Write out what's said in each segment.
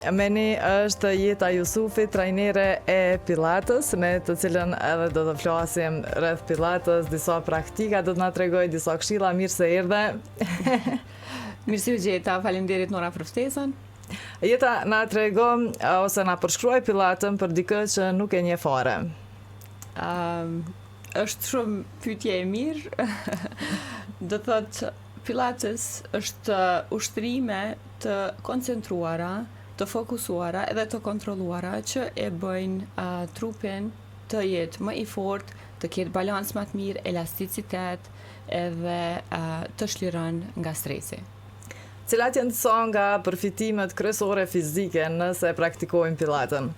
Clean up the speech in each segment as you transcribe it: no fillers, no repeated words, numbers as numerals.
Me ne është Jeta Jusufi, trajnere e Pilates, me të cilën edhe do të flasim rreth Pilates, disa praktika, do të na tregoj disa këshilla, mirë se erdhe. Mirë se u gjeta, faleminderit Nora për ftesën. Jeta na tregon ose na përshkruaj Pilaten për dikë që nuk e njeh fare. Është shumë pyetje e mirë. Do thotë Pilates është ushtrime të koncentruara, të fokusuara edhe të kontrolluara që e bëjnë trupin të jetë më i fortë, të ketë balans më të mirë, elasticitet edhe të shliron nga stresi. Cilat janë disa nga përfitimet kryesore fizike nëse praktikojmë Pilaten?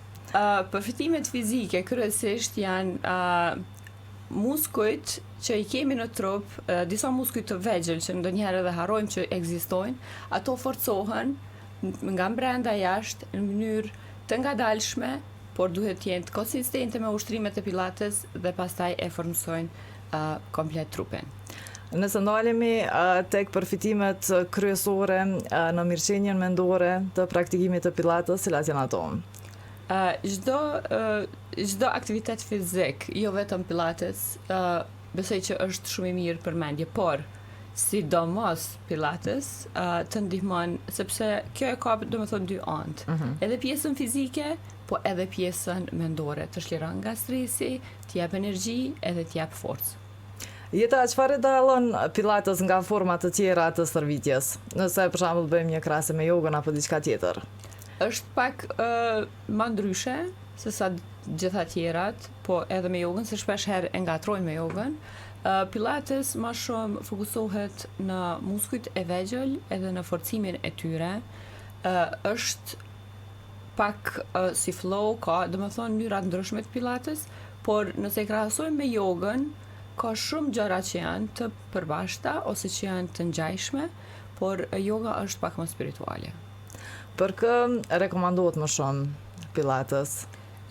Përfitimet fizike kryesisht janë muskujt që i kemi në trup, disa muskujt të vegjël që ndonjëherë edhe harrojmë që ekzistojnë, ato forcohen nga brenda jashtë në mënyrë të ngadalshme, por duhet të jenë konsistente me ushtrimet e Pilates dhe pastaj e formsojnë komplet trupin. Nëse ndalemi tek përfitimet kryesore në mirëqenien mendore të praktikimit të Pilates, cilat janë ato? Çdo aktivitet fizik, jo vetëm Pilates, besoj që është shumë i mirë për mendje, por sidomos Pilates të ndihmon, sepse kjo e ka domethënë dy anë. Edhe pjesën fizike, po edhe pjesën mendore, të shliron nga stresi, të jap energji edhe të jap forcë. Jeta, çfarë dallon Pilates nga forma të tjera të stërvitjes? Nëse për shembull bëjmë një krahasim me jogën apo diçka tjetër. Është pak më ndryshe se sa gjitha tjerat, po edhe me jogën, se shpesh herë e ngatrojnë me jogën. Pilates më shumë fokusohet në muskujt e vegjël edhe në forcimin e tyre. Është pak si flow, ka domethënë mënyra të ndryshme të Pilates, por nëse e krahasojmë me jogën, ka shumë gjëra që janë të përbashkëta ose që janë të ngjajshme, por yoga është pak më spirituale. Për kë rekomandohet më shumë Pilates?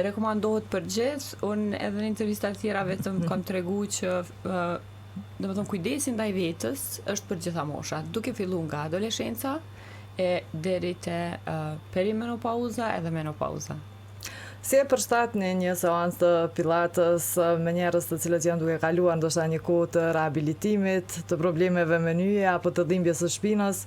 Rekomandohet për gjithë, unë edhe në intervista tjera vetëm kam tregu që domethënë kujdesi ndaj vetës është për gjitha moshat, duke filluar nga adoleshenca e deri te perimenopauza edhe menopauza. Si e përshtatni një seancë të Pilates me njerëz të cilët janë duke kaluar ndoshta një kohë të rehabilitimit, të problemeve me nyje apo të dhimbjes së shpinës?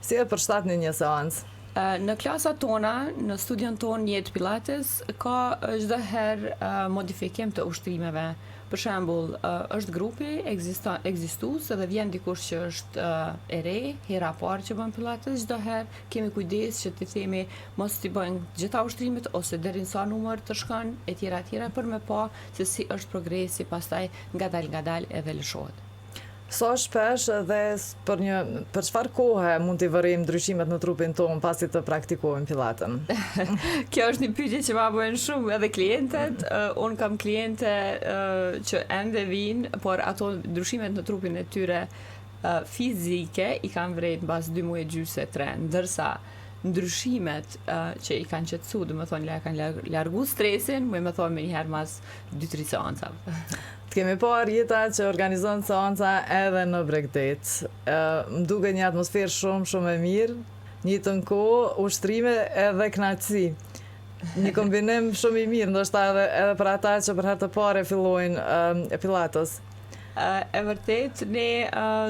Si e përshtatni një seancë? Në klasat tona, në studion tonë Jetë Pilates, ka çdo herë modifikim të ushtrimeve. Për shembull, është grupi ekzistues edhe vjen dikush që është e re, hera parë që bën Pilates, çdo herë kemi kujdes që t'i themi mos t'i bëjnë gjitha ushtrimet ose deri në sa numër të shkon e tjera për me pa se si është progresi, pastaj ngadal edhe lëshohet. Sa shpesh dhe për çfarë kohe mund t'i vërim ndryshimet në trupin tonë pasi të praktikojmë Pilaten? Kjo është një pyetje që ma bëjnë shumë edhe klientet. Unë kam kliente që ende vinë, por ato ndryshimet në trupin e tyre fizike i kanë vrejt mbas 2 muaj gjysë 3, ndërsa ndryshimet që i kanë qetësu, dhe më thonë kanë largu stresin, më thonë me njëherë mas 2-3 seancave. Të kemi parë Jeta që organizon seanca edhe në Bregdet. Më duket një atmosferë shumë e mirë, një të kohë, ushtrime edhe kënaqësi. Një kombinim shumë i mirë, ndoshta edhe për ata që për herë të parë fillojnë Pilates. E vërtet, ne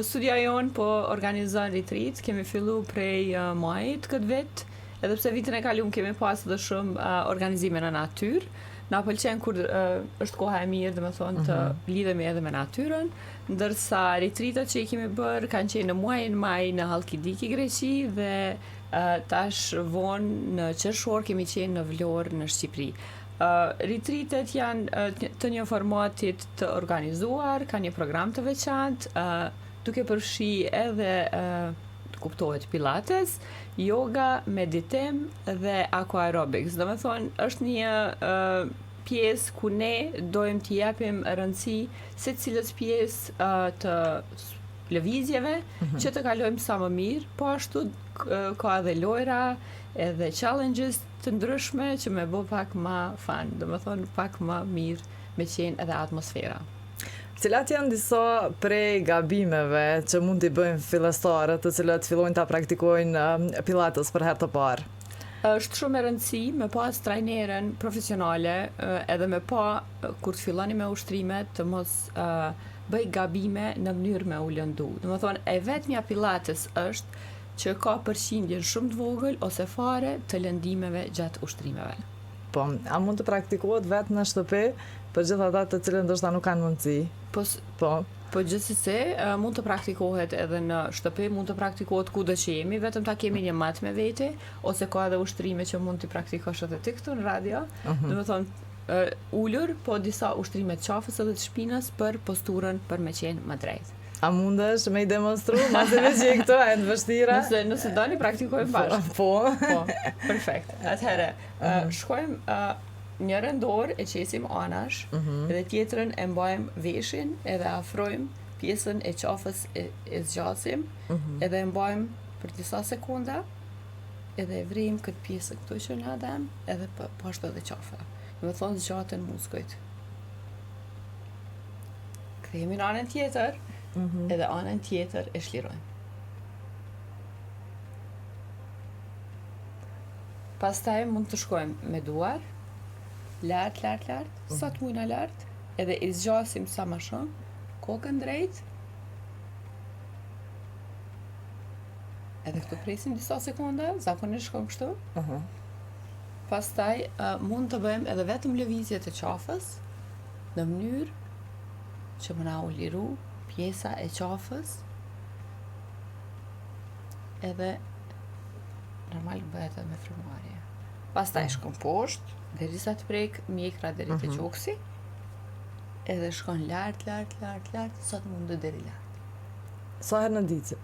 studia jonë po organizon retreat, kemi fillu prej majit këtë vit, edhe pse vitin e kaluar kemi pas edhe shumë organizime në natyrë. Na pëlqen kur është koha e mirë, domethënë të lidhemi edhe me natyrën, ndërsa retreatat që i kemi bërë kanë qenë në muajin maj në Halkidiki, Greqi dhe tash vonë në qershor kemi qenë në Vlorë në Shqipëri. Retreatet janë të një formatit të organizuar, ka një program të veçantë, duke përfshi edhe kuptohet Pilates, yoga, meditim dhe aqua aerobics. Domethënë është një pjesë ku ne dojmë t'i japim rëndësi secilës pjesë të lëvizjeve që të kalojmë sa më mirë, po ashtu ka edhe lojra, edhe challenges të ndryshme që me bë pak më fun, domethënë pak më mirë me qenë edhe atmosfera. Cilat janë disa prej gabimeve që mund t'i bëjnë fillestarët të cilët fillojnë ta praktikojnë Pilates për herë të parë? Është shumë e rëndësi me pas trajnerën profesionale edhe me pa kur të filloni me ushtrimet të mos bëj gabime në mënyrë me u lëndu. Do të thonë, e vetmja pilates është që ka përqindjen shumë të vogël ose fare të lëndimeve gjatë ushtrimeve. Po, a mund të praktikohet vetë në shtëpi për gjithë ata të cilët ndoshta nuk kanë mundësi? Po, gjithsesi mund të praktikohet edhe në shtëpi, mund të praktikohet kudo që jemi, vetëm ta kemi një mat me vete, ose ka edhe ushtrime që mund të praktikosh edhe ti këtu në radio. Do të thonë, ulur, po disa ushtrime të qafës edhe të shpinës për posturën për me qenë më drejtë. A mundesh me i demonstru, mase me që i këto e në vështira? Nëse doni praktikojmë bashkë. Po, perfekt. Atëherë, shkojmë njërën dorë e qesim anash, edhe tjetrën e mbajmë veshin, edhe afrojmë pjesën e qafës e zgjasim, edhe e mbajmë për disa sekonda, edhe e vrim këtë pjesën këtu që në adem, edhe pashtu edhe qafa. Dhe thonë zgjatën muskujt. Kthehemi në anën tjetër, edhe anën tjetër e shlirojmë. Pastaj mund të shkojmë me duar, lart, sa të mujna lart, edhe i zgjasim sa më shumë, kokën drejt, edhe këtu presim disa sekonda, zakonisht shkojmë kështu. Pastaj mund të bëjmë edhe vetëm lëvizje të qafës, në mënyrë që më na u liru pjesa e qafës, edhe normal bëhet edhe me frymarrje. Pastaj shkon poshtë, derisa të prek mjekra deri te qoksi, edhe shkon lart, sa të mundet deri lart. Sa herë në ditë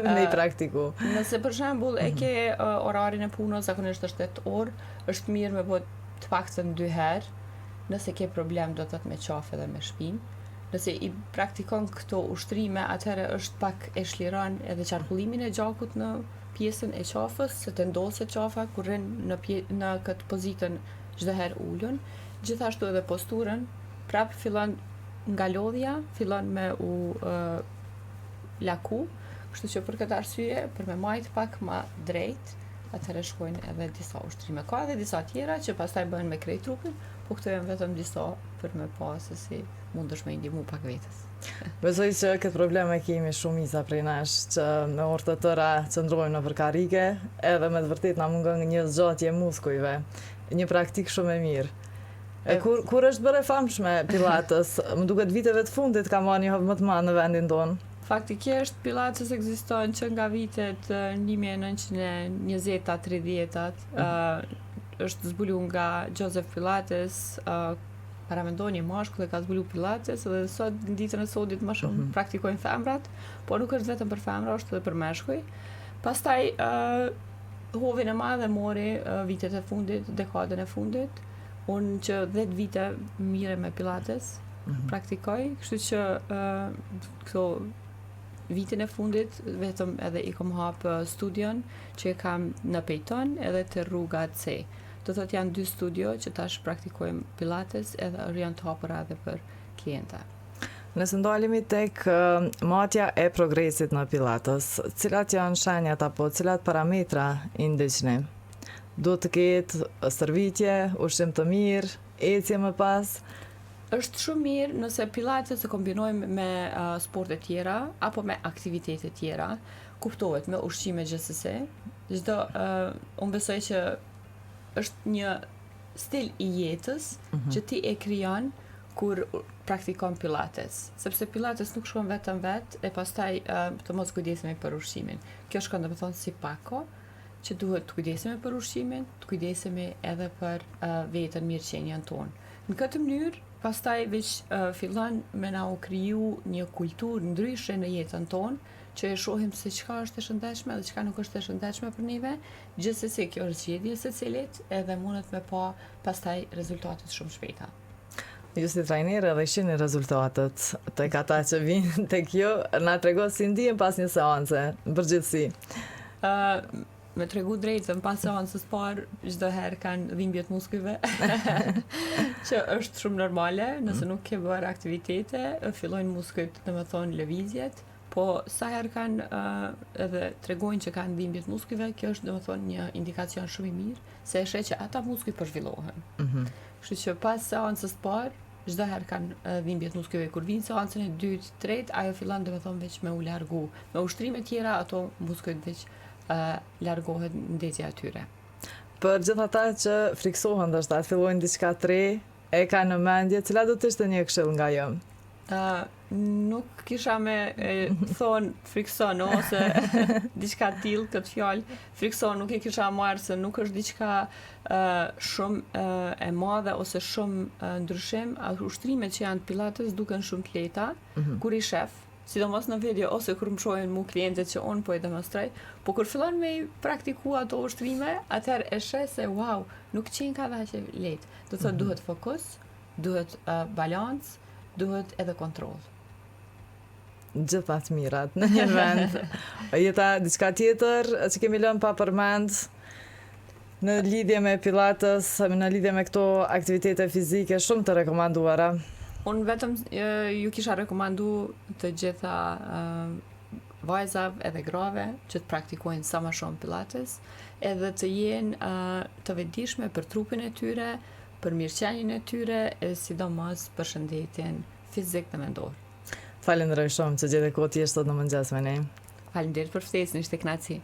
me i praktiku? Nëse për shembull e ke orarin e punës, zakonisht është 8 orë, është mirë me bë të paktën 2 herë. Nëse ke problem do të thotë me qafë dhe me shpinë. Nëse i praktikon këto ushtrime, atëherë është pak e shliron edhe qarkullimin e gjakut në pjesën e qafës, se të ndoset qafa kur rrin në këtë pozitën çdo herë ulun. Gjithashtu edhe posturën, prap fillon nga lodhja, fillon me u laku, kështu që për këtë arsye, për me majt pak ma drejt, atëherë shkojnë edhe disa ushtrime. Ka edhe disa tjera që pastaj bëhen me krejt trupin, po këto janë vetëm disa për me pas se si mundesh me ndihmu pak vetes. Besoj që këtë probleme kemi shumica prej nesh, që me orë të tëra qëndrojmë në përkarike, edhe me të vërtet na mungon një zgjatje muskujve, një praktik shumë e mirë. Kur është bërë e famshme Pilates? Më duket viteve të fundit ka marrë një hap më të madh në vendin tonë. Faktikisht Pilates ekziston që nga vitet 1920-ta, 30-tat. Është zbulu nga Joseph Pilates, paramendoni mashkull e ka zbulu Pilates, dhe sot në ditën e sotit më shumë praktikojnë femrat, por nuk është vetëm për femra, është edhe për meshkuj. Pastaj hovin e madhe mori vitet e fundit, dekadën e fundit. Unë që 10 vite mire me Pilates praktikoj, kështu që këto vitin e fundit vetëm edhe i kom hapë studion që e kam në Pejton edhe të rruga C. Do thotë janë 2 studio që tash praktikojmë Pilates edhe janë të hapura edhe për klienta. Nëse ndalemi tek matja e progresit në Pilates, cilat janë shenjat apo cilat parametra i ndiqni? Duhet të ketë stërvitje, ushqim të mirë, ecje më pas? Është shumë mirë nëse Pilates e kombinojmë me sporte tjera apo me aktivitete tjera, kuptohet me ushqime gjithsesi. Unë besoj që është një stil i jetës që ti e krijon kur praktikon Pilates, sepse Pilates nuk shkon vetëm vetë e pastaj të mos kujdesemi për ushqimin. Kjo shkon domethënë si pako, që duhet të kujdesemi për ushqimin, të kujdesemi edhe për vetën mirëqenjen tonë. Në këtë mënyrë, pastaj veç fillon me na u kriju një kulturë ndryshe në jetën tonë, që e shohim se çka është e shëndetshme dhe çka nuk është e shëndetshme për neve, gjithsesi kjo është zgjedhje e secilit edhe mundet me pa pastaj rezultate shumë shpejta. Ju si trajner edhe shihni rezultatet tek ata që vinë tek ju, na tregon si ndihen pas një seance, në përgjithësi. Me tregu drejtën pas seancës parë, çdo herë kanë dhimbje të muskujve, që është shumë normale, nëse nuk ke bërë aktivitete, fillojnë muskujt, domethënë lëvizjet, po sa herë kanë edhe tregojnë që kanë dhimbje të muskujve, kjo është domethënë një indikacion shumë i mirë se e sheh që ata muskuj po zhvillohen. Kështu që pas seancës së parë, çdo herë kanë dhimbje të muskujve, kur vinë seancën e dytë, tretë, ajo fillon domethënë veç me u largu. Me ushtrime tjera ato muskujt veç largohet ndezja e tyre. Për gjithë ata që friksohen ndoshta, fillojnë diçka të re, e kanë në mendje, cila do të ishte një këshill nga ju? Nuk kisha me thonë frikson ose diçka tillë këtë fjalë. Frikson nuk e kisha marrë se nuk është diçka shumë e madhe ose shumë ndryshim. Ushtrimet që janë pilates duken shumë të lehta kur i shef, sidomos në video ose kur më shohin mu klientët që unë po i demonstroj, po kur fillon me i praktiku ato ushtrime, atëherë e sheh se wow, nuk qenë ka dha që lehtë. Do të thotë duhet fokus, duhet balancë, duhet edhe kontroll. Gjitha të mirat në një vend. Jeta diçka tjetër që kemi lënë pa përmend në lidhje me pilates, në lidhje me këto aktivitete fizike shumë të rekomanduara. Unë vetëm ju kisha rekomandu të gjitha vajzave edhe grave që të praktikojnë sa më shumë pilates, edhe të jenë të vetëdijshme për trupin e tyre, për mirëqenien e tyre, e sidomos për shëndetin fizik dhe mendor. Falenderoj shumë që gjete kohë të jesh sot në mëngjes me ne. Faleminderit për ftesën, ishte kënaqësi.